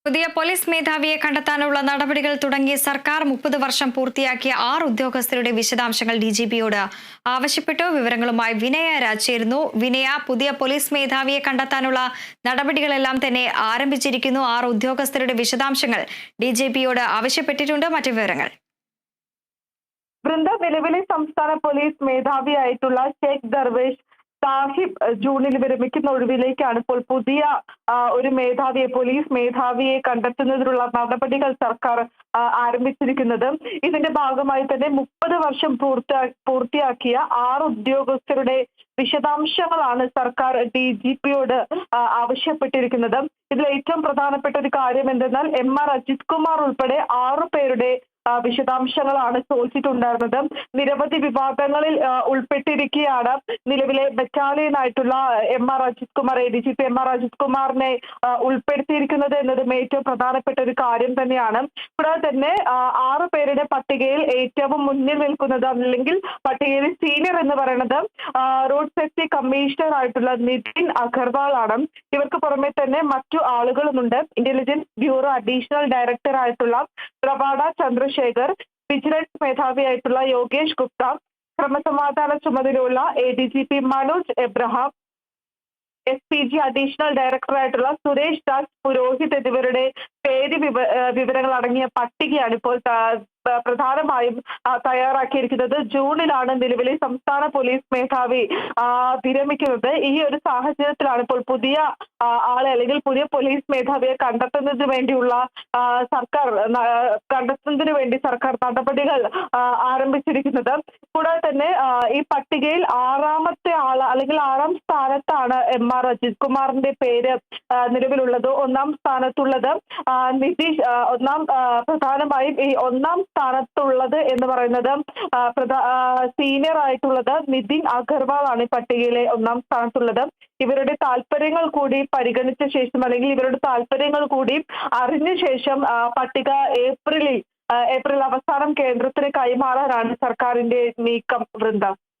പുതിയ പോലീസ് മേധാവിയെ കണ്ടെത്താനുള്ള നടപടികൾ തുടങ്ങി സർക്കാർ 30 വർഷം പൂർത്തിയാക്കിയ 6 ഉദ്യോഗസ്ഥരുടെ വിശദാംശങ്ങൾ ഡിജിപിയോട് ആവശ്യപ്പെട്ടു. വിവരങ്ങളുമായി വിനയ രാജ് ചേരുന്നു. വിനയ, പുതിയ പോലീസ് മേധാവിയെ കണ്ടെത്താനുള്ള നടപടികളെല്ലാം തന്നെ ആരംഭിച്ചിരിക്കുന്നു. 6 ഉദ്യോഗസ്ഥരുടെ വിശദാംശങ്ങൾ ഡിജിപിയോട് ആവശ്യപ്പെട്ടിട്ടുണ്ട്. മറ്റു വിവരങ്ങൾ. നിലവിലെ സംസ്ഥാന പോലീസ് മേധാവിയായിട്ടുള്ള ഷേഖ് ദർവേഷ് സാഹിബ് ജൂണിൽ വിരമിക്കുന്ന ഒഴിവിലേക്കാണ് ഇപ്പോൾ പുതിയ ഒരു പോലീസ് മേധാവിയെ കണ്ടെത്തുന്നതിനുള്ള നടപടികൾ സർക്കാർ ആരംഭിച്ചിരിക്കുന്നത്. ഇതിന്റെ ഭാഗമായി തന്നെ 30 വർഷം പൂർത്തിയാക്കിയ 6 ഉദ്യോഗസ്ഥരുടെ വിശദാംശങ്ങളാണ് സർക്കാർ DGPയോട് ആവശ്യപ്പെട്ടിരിക്കുന്നത്. ഇതിൽ ഏറ്റവും പ്രധാനപ്പെട്ട ഒരു കാര്യം എന്തെന്നാൽ MR അജിത് കുമാർ ഉൾപ്പെടെ 6 പേരുടെ വിശദാംശങ്ങളാണ് ചോദിച്ചിട്ടുണ്ടായിരുന്നത്. നിരവധി വിഭാഗങ്ങളിൽ ഉൾപ്പെട്ടിരിക്കുകയാണ് നിലവിലെ ബറ്റാലിയൻ ആയിട്ടുള്ള MR Ajith Kumar, ADGP MR Ajith കുമാറിനെ ഉൾപ്പെടുത്തിയിരിക്കുന്നത് എന്നതും ഏറ്റവും പ്രധാനപ്പെട്ട ഒരു കാര്യം തന്നെയാണ്. കൂടാതെ തന്നെ 6 പേരുടെ പട്ടികയിൽ ഏറ്റവും മുന്നിൽ നിൽക്കുന്നത്, അല്ലെങ്കിൽ പട്ടികയിൽ സീനിയർ എന്ന് പറയുന്നത് റോഡ് സേഫ്റ്റി കമ്മീഷണർ ആയിട്ടുള്ള നിതിൻ അഗർവാൾ ആണ്. ഇവർക്ക് പുറമെ തന്നെ മറ്റു ആളുകളുമുണ്ട്. ഇന്റലിജൻസ് ബ്യൂറോ അഡീഷണൽ ഡയറക്ടർ ആയിട്ടുള്ള പ്രവാഡ ചന്ദ്രശേഖർ, വിജിലൻസ് മേധാവിയായിട്ടുള്ള യോഗേഷ് ഗുപ്ത, ക്രമസമാധാന ചുമതലയുള്ള ADGP Manoj Abraham, SPG additional director ആയിട്ടുള്ള സുരേഷ് ദാസ് പുരോഹിത് എന്നിവരുടെ പേര് വിവരങ്ങൾ അടങ്ങിയ പട്ടികയാണ് ഇപ്പോൾ പ്രധാനമായും തയ്യാറാക്കിയിരിക്കുന്നത്. ജൂണിലാണ് നിലവിലെ സംസ്ഥാന പോലീസ് മേധാവി വിരമിക്കുന്നത്. ഈ ഒരു സാഹചര്യത്തിലാണ് ഇപ്പോൾ പുതിയ ആളെ, അല്ലെങ്കിൽ പുതിയ പോലീസ് മേധാവിയെ കണ്ടെത്തുന്നതിന് വേണ്ടി സർക്കാർ നടപടികൾ ആരംഭിച്ചിരിക്കുന്നത്. കൂടാതെ തന്നെ ഈ പട്ടികയിൽ 6ാമത്തെ ആള്, അല്ലെങ്കിൽ 6ാം സ്ഥാനത്താണ് MR അജിത് കുമാറിന്റെ പേര് നിലവിലുള്ളത്. 1ാം സ്ഥാനത്തുള്ളത് പ്രധാനമായും ഈ 1ാം സ്ഥാനത്തുള്ളത് എന്ന് പറയുന്നത് സീനിയർ ആയിട്ടുള്ളത് നിതിൻ അഗർവാൾ ആണ്. ഈ പട്ടികയിലെ 1ാം സ്ഥാനത്തുള്ളത്. ഇവരുടെ താല്പര്യങ്ങൾ കൂടി പരിഗണിച്ച ശേഷം, അല്ലെങ്കിൽ ഇവരുടെ താല്പര്യങ്ങൾ കൂടി അറിഞ്ഞ ശേഷം പട്ടിക ഏപ്രിൽ അവസാനം കേന്ദ്രത്തിന് കൈമാറാനാണ് സർക്കാരിന്റെ നീക്കം.